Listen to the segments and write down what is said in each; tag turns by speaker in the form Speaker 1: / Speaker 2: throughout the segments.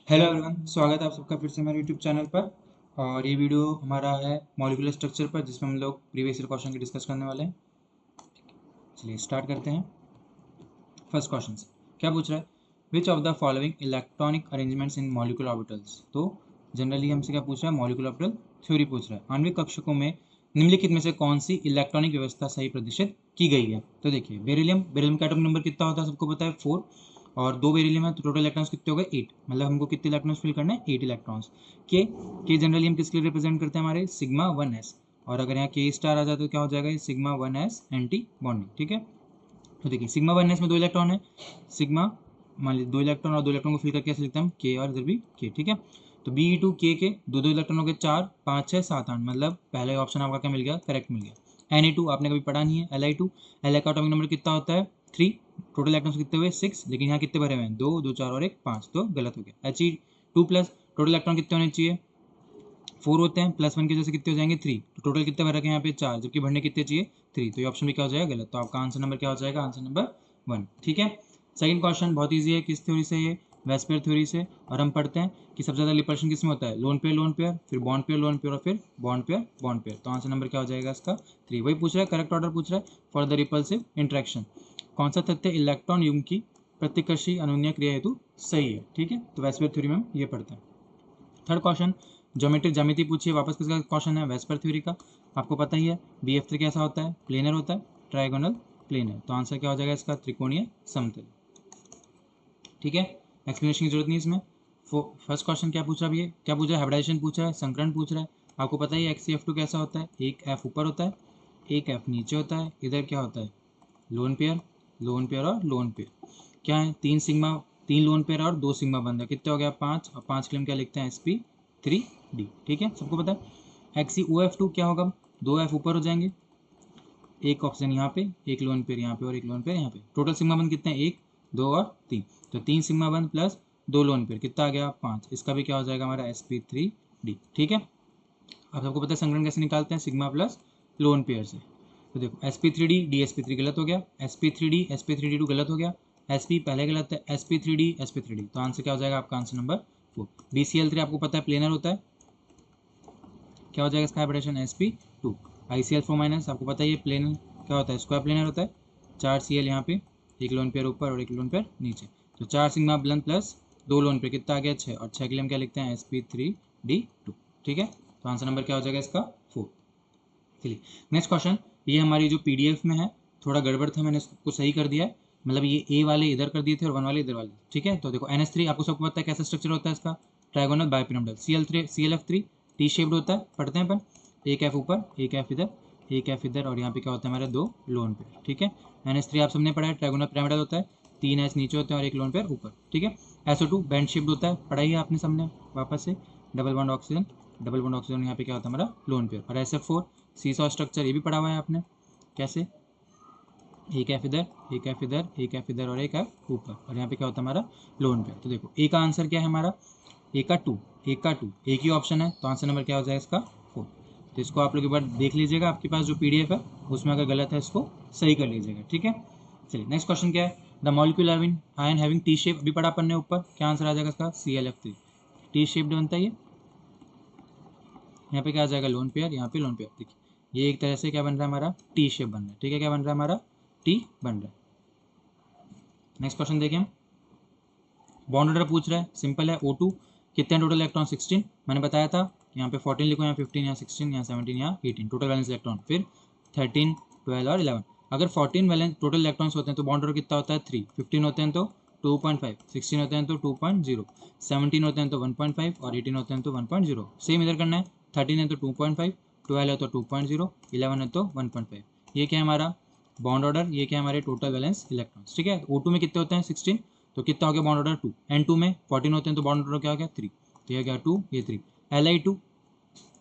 Speaker 1: Hello everyone, स्वागत है आप सबका फिर से हमारे यूट्यूब चैनल पर। और ये वीडियो हमारा है मॉलिक्यूलर स्ट्रक्चर पर, जिसमें हम लोग प्रीवियस ईयर क्वेश्चन की डिस्कस करने वाले हैं। चलिए स्टार्ट करते हैं। फर्स्ट क्वेश्चन से क्या पूछ रहा है, which of the following electronic arrangements in molecular orbitals. तो जनरली हमसे क्या पूछ रहा है, मॉलिक्यूलर ऑर्बिटल थ्योरी पूछ रहा है। आणविक कक्षकों में निम्नलिखित में से कौन सी इलेक्ट्रॉनिक व्यवस्था सही प्रदर्शित की गई है। तो देखिए, बेरिलियम बेरिलियम का एटॉमिक नंबर कितना होता है सबको पता है, 4। और 2 बेरिलियम है तो टोटल इलेक्ट्रॉन्स कितने हो गए, 8। मतलब हमको कितने इलेक्ट्रॉन्स फिल करने हैं, 8 इलेक्ट्रॉन्स। के जनरली हम किसके लिए रिप्रेजेंट करते हैं, हमारे सिग्मा 1s। और अगर यहाँ के स्टार आ जाए तो क्या हो जाएगा, ये सिग्मा 1s एंटी बॉन्डिंग। ठीक है, तो देखिए सिग्मा 1s में 2 इलेक्ट्रॉन है। सिग्मा मान लीजिए 2 इलेक्ट्रॉन, और 2 इलेक्ट्रॉन को फिल करके कैसे लिखते हैं हम, के और इधर भी के। ठीक है, तो Be2 के 2 इलेक्ट्रॉन हो गए, 4 5 6 7 8। मतलब पहले ऑप्शन आपका क्या मिल गया, करेक्ट मिल गया। Na2 आपने कभी पढ़ा नहीं है। Li2 Li का एटॉमिक नंबर कितना होता है, 3। टोटल इलेक्ट्रॉन्स कितने हुए, 6। लेकिन यहाँ कितने भरे हुए हैं, 2 2 4 और 1 5, तो गलत हो गया। He2 प्लस टोटल इलेक्ट्रॉन कितने होने चाहिए, 4 होते हैं, प्लस 1 की वजह से कितने हो जाएंगे, 3। तो टोटल कितने भर रखे हैं यहाँ पे, 4, जबकि भरने कितने चाहिए, 3। तो ये ऑप्शन भी क्या हो जाएगा, गलत। तो आपका आंसर नंबर क्या हो जाएगा, आंसर नंबर 1। ठीक है, सेकंड क्वेश्चन बहुत ईजी है। किस थ्योरी से, ये वेस्पेयर थ्योरी से। और हम पढ़ते हैं कि सबसे ज़्यादा रिपल्शन किस में होता है, लोन पेयर, फिर बॉन्ड पेयर, लोन पेयर, और फिर बॉन्ड पेयर। तो आंसर नंबर क्या हो जाएगा इसका, 3। वही पूछ रहा है, करेक्ट ऑर्डर पूछ रहा है फॉर द रिपल्सिव इंट्रैक्शन। कौन सा तथ्य इलेक्ट्रॉन युग्म की प्रतिकर्षी अनुन्या क्रिया हेतु सही है। ठीक है, तो वेस्पेयर थ्योरी में हम ये पढ़ते हैं। थर्ड क्वेश्चन, ज्योमेट्रिक ज्यामिति पूछिए। वापस किसका क्वेश्चन है, वेस्पर थ्योरी का। आपको पता ही है BF3 कैसा होता है, प्लेनर होता है, ट्राइगोनल प्लेनर। तो आंसर क्या हो जाएगा इसका, त्रिकोणीय समतल। ठीक है, एक्सप्लेनेशन की जरूरत नहीं इसमें। फर्स्ट क्वेश्चन क्या पूछ रहा है, ये क्या पूछ रहा है, हाइब्रिडाइजेशन पूछ रहा है, संकरण पूछ रहा है। आपको पता ही है HCF2 कैसा होता है, एक F ऊपर होता है, एक F नीचे होता है। इधर क्या होता है, लोन पेयर और लोन पेयर। क्या है, 3 सिग्मा, 3 लोन पेयर और 2 सिग्मा बंद है, कितने हो गया, 5। और 5 के लिए हम क्या लिखते हैं, sp3d। ठीक है, सबको पता है। HCOF2 क्या होगा, 2 F ऊपर हो जाएंगे, एक ऑप्शन यहाँ पे, एक लोन पेयर यहाँ पे और एक लोन पेयर यहाँ पे। टोटल सिग्मा बंद कितने हैं, 1 2 और 3। तो 3 सिग्मा बंद प्लस 2 लोन पेयर कितना आ गया, 5। इसका भी क्या हो जाएगा हमारा, sp3d। ठीक है, आप सबको पता है संगठन कैसे निकालते हैं, सिग्मा प्लस लोन पेयर से। तो देखो sp3d dsp3 गलत हो गया, sp3d sp3d2 गलत हो गया, sp पहले गलत है, sp3d sp3d। तो आंसर क्या हो जाएगा आपका, आंसर नंबर 4। BCl3 आपको पता है प्लेनर होता है, क्या हो जाएगा इसका हाइब्रिडेशन, sp2। ICl4 माइनस आपको पता है ये प्लेनर क्या होता है, स्क्वायर प्लेनर होता है। 4 Cl यहाँ पे, एक लोन पेयर ऊपर और एक लोन पेयर नीचे। तो 4 सिग्मा ब्लन प्लस 2 लोन पेयर कितना आ गया, 6। और 6 के लिए हम क्या लिखते हैं, sp3d2। ठीक है, तो आंसर नंबर क्या हो जाएगा इसका, 4। चलिए नेक्स्ट क्वेश्चन। ये हमारी जो PDF में है, थोड़ा गड़बड़ था, मैंने इसको सही कर दिया है। मतलब ये A वाले इधर कर दिए थे और 1 वाले इधर वाले। ठीक है, तो देखो NH3 आपको सबको पता है कैसा स्ट्रक्चर होता है इसका, trigonal bipyramidal. ClF3 T shaped होता है, पढ़ते हैं अपन। एक F ऊपर, एक F इधर, एक F इधर, और यहाँ पे क्या होता है हमारे 2 लोन पेयर। ठीक है, NH3 आप सबने पढ़ा है, ट्राइगोनल पिरामिडल होता है, 3 H नीचे होते हैं और एक लोन पेयर ऊपर। ठीक है, SO2 बैंड शेप्ड होता है, पढ़ाई है आपने सबने वापस से। डबल बॉन्ड ऑक्सीजन यहाँ पे क्या होता है हमारा, लोन पेयर। और SF4 सीसॉ स्ट्रक्चर, ये भी पढ़ा हुआ है आपने, कैसे, एक F इधर, एक F इधर, एक F इधर और एक F ऊपर, और यहाँ पे क्या होता है हमारा, लोन पेयर। तो देखो A का आंसर क्या है हमारा, A का 2, एक ही ऑप्शन है, तो आंसर नंबर क्या हो जाएगा इसका, 4। तो इसको आप लोग एक बार देख लीजिएगा, आपके पास जो PDF है उसमें अगर गलत है इसको सही कर लीजिएगा। ठीक है, चलिए नेक्स्ट क्वेश्चन क्या है, the molecule ion having T shape, अभी पढ़ा अपन ने ऊपर, क्या आंसर आ जाएगा इसका, ClF3। टी शेप्ड बनता है ये, यहाँ पे क्या आ जाएगा, लोन पेयर, यहाँ पे लोन पेयर। देखिए ये एक तरह से क्या बन रहा है हमारा, टी शेप बन रहा है। ठीक है, क्या बन रहा है हमारा, टी बन रहा है। नेक्स्ट क्वेश्चन देखिए हम, बॉन्ड ऑर्डर पूछ रहा है, सिंपल है। O2 कितने टोटल इलेक्ट्रॉन, 16। मैंने बताया था, यहाँ पे 14 लिखो, यहाँ 15, यहाँ 16, यहाँ 17, यहाँ 18 टोटल वैलेंस इलेक्ट्रॉन। फिर 13 12 और 11। अगर 14 वैलेंस टोटल इलेक्ट्रॉन्स होते हैं तो बॉन्ड ऑर्डर कितना होता है, 3। 15 होते हैं तो 2.5, 16 होते हैं तो 2.0, 17 होते हैं तो 1.5 और 18 होते हैं तो 1.0। सेम इधर करना है, 13 है तो 2.5, 12 है तो 2.0, 11 है तो 1.5। ये क्या है हमारा बॉन्ड ऑर्डर, ये क्या है हमारे टोटल वैलेंस इलेक्ट्रॉन्स। ठीक है, O2 में कितने होते हैं, 16। तो कितना हो गया बॉन्ड ऑर्डर, 2। N2 में 14 होते हैं तो बॉन्ड ऑर्डर क्या हो गया, 3। तो ये गया 2, ये 3। Li2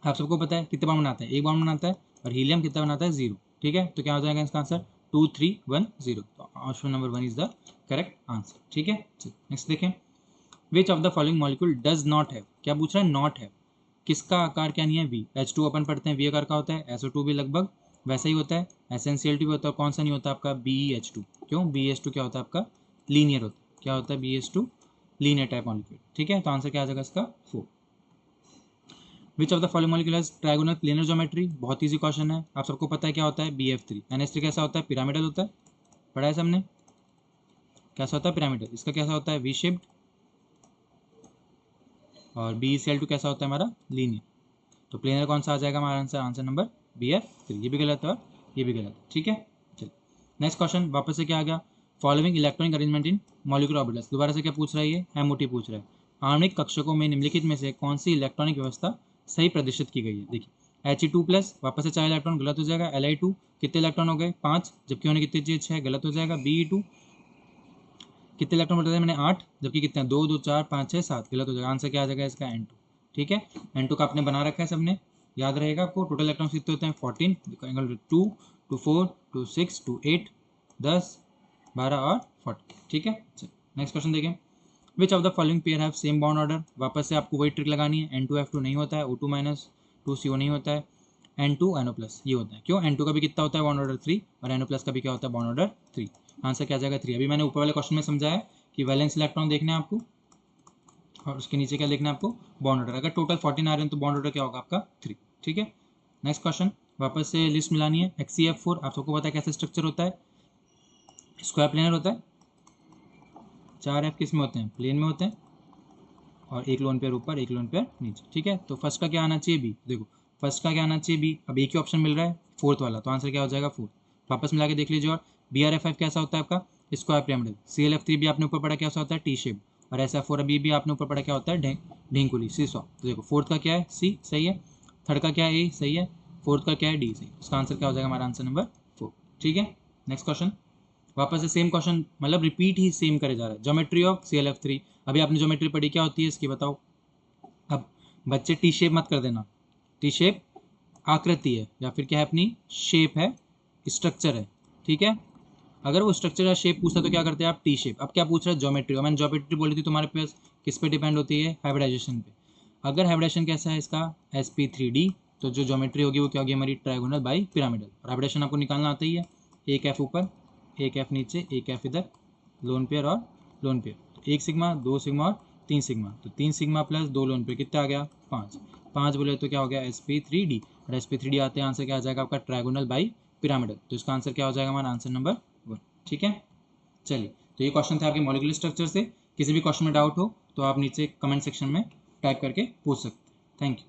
Speaker 1: आप सबको पता है कितने बॉन्ड बनाता है, एक बॉन्ड बनाता है। और हीलियम कितना बनाता है, 0। ठीक है, तो क्या हो जाएगा इसका आंसर, 2 3 1 0। तो option number 1 is the correct answer. ठीक है, नेक्स्ट देखें, which of the following molecule does not have, क्या पूछ रहा है, नॉट हैव, किसका आकार क्या नहीं है, V। H2 अपन पढ़ते हैं V आकार का होता है, SO2 भी लगभग वैसा ही होता है, SnCl2 भी होता है। कौन सा नहीं होता आपका, BeH2। क्यों, BeH2 क्या होता है आपका, लीनियर होता है। क्या होता है BeH2, लीनियर टाइप मॉलिक्यूल। ठीक है, तो आंसर क्या आ जाएगा इसका 4। Which of the following molecule has trigonal planar geometry, बहुत ईजी क्वेश्चन है, आप सबको पता है क्या होता है BF3। NH3 कैसा होता है, पिरामिडल होता है, पढ़ा है सबने, कैसा होता है पिरामिडल। इसका कैसा होता है, वी शेप्ड। और BeCl2 कैसा होता है हमारा, लीनियर। तो प्लेनर कौन सा आ जाएगा हमारा आंसर, आंसर नंबर BF3। ये भी गलत है और ये भी गलत है। ठीक है, चलिए नेक्स्ट क्वेश्चन वापस से क्या आ गया, फॉलोइंग इलेक्ट्रॉनिक अरेंजमेंट इन मॉलिक्यूलर ऑर्बिटल्स। दोबारा से क्या पूछ रहा है ये, MOT पूछ रहा है। आणविक कक्षकों में निम्नलिखित में से कौन सी इलेक्ट्रॉनिक व्यवस्था सही प्रदर्शित की गई है। देखिए He2+, वापस से 4 इलेक्ट्रॉन, गलत हो जाएगा। Li2 कितने इलेक्ट्रॉन हो गए, 5, जबकि होने कितने चाहिए, 6, गलत हो जाएगा। Be2 कितने इलेक्ट्रॉन बताया मैंने, 8, जबकि कितने, 2 2 4 5 6 7, गलत हो जाएगा। आंसर क्या आ जाएगा इसका, N2। ठीक है, N2 का आपने बना रखा है सबने, याद रहेगा आपको। टोटल इलेक्ट्रॉन कितने होते हैं, 14, 2 2 4 2 6 2 8 10 12 और 40। ठीक है, नेक्स्ट क्वेश्चन देखें। Which of the following pair have same bond order. वापस से आपको वही ट्रिक लगानी है, N2F2 नहीं होता है, O2 - 2CO नहीं होता है, N2NO+ ये होता है। क्यों, N2 का भी कितना होता है, बॉन्ड ऑर्डर 3, और NO+ का भी क्या होता है, बॉन्ड ऑर्डर 3। आंसर क्या आ जाएगा 3। अभी मैंने ऊपर वाले क्वेश्चन में समझाया कि वैलेंस इलेक्ट्रॉन देखना है आपको, और उसके नीचे क्या देखना है आपको, बॉन्ड ऑर्डर। अगर टोटल 14 आ रहे हैं तो बॉन्ड ऑर्डर क्या होगा आपका 3। ठीक है, नेक्स्ट क्वेश्चन, वापस से लिस्ट मिलानी है। HCF4 आप सबको पता है कैसे स्ट्रक्चर होता है, स्क्वायर प्लेनर होता है। 4 F किस में होते हैं, प्लेन में होते हैं, और एक लोन पेयर ऊपर, एक लोन पेयर नीचे। ठीक है, तो फर्स्ट का क्या आना चाहिए, बी। देखो फर्स्ट का क्या आना चाहिए, बी। अब एक ही ऑप्शन मिल रहा है, फोर्थ वाला, तो आंसर क्या हो जाएगा 4। वापस मिला के देख लीजिए। और BrF5 कैसा होता है आपका, स्क्वायर पिरामिडल। ClF3 भी आपने ऊपर पढ़ा कैसा होता है, टी शेप। और SF4 अभी भी आपने ऊपर पढ़ा क्या होता है, ढींकुली, सीसॉ। तो देखो फोर्थ का क्या है, सी, सही है। थर्ड का क्या है, ए, सही है। फोर्थ का क्या है, डी, सही। उसका आंसर क्या हो जाएगा हमारा, आंसर नंबर 4। ठीक है, नेक्स्ट क्वेश्चन, वापस से सेम क्वेश्चन, मतलब रिपीट ही सेम करे जा रहा है। ज्योमेट्री ऑफ ClF3, अभी आपने ज्योमेट्री पढ़ी, क्या होती है इसकी बताओ। अब बच्चे टी शेप मत कर देना, टी शेप आकृति है, या फिर क्या है अपनी शेप है, स्ट्रक्चर है। ठीक है, अगर वो स्ट्रक्चर या शेप पूछता तो क्या करते हैं आप, टी शेप। अब क्या पूछ रहा है, ज्योमेट्री। और मैंने ज्योमेट्री बोली थी तुम्हारे पास किस पे डिपेंड होती है, हाइब्रिडाइजेशन पे। अगर हाइब्रिडाइजेशन कैसा है इसका, sp3d, तो जो ज्योमेट्री होगी वो क्या होगी हमारी, ट्रायगोनल बाई पिरामिडल। और हाइब्रिडाइजेशन आपको निकालना आता ही है, एक F ऊपर, एक F नीचे, एक F इधर, लोन पेयर और लोन पेयर। 1 सिग्मा, 2 सिग्मा और 3 सिग्मा, तो 3 सिग्मा प्लस 2 लोन पेयर कितना आ गया, 5। 5 बोले तो क्या हो गया, sp3d। और sp3d आते हैं, आंसर क्या आ जाएगा आपका, ट्रायगोनल बाई पिरामिडल। तो इसका आंसर क्या हो जाएगा हमारा, आंसर नंबर 1। ठीक है, चलिए, तो ये क्वेश्चन था आपके मॉलिक्यूलर स्ट्रक्चर से। किसी भी क्वेश्चन में डाउट हो तो आप नीचे कमेंट सेक्शन में टाइप करके पूछ सकते हैं। Thank you.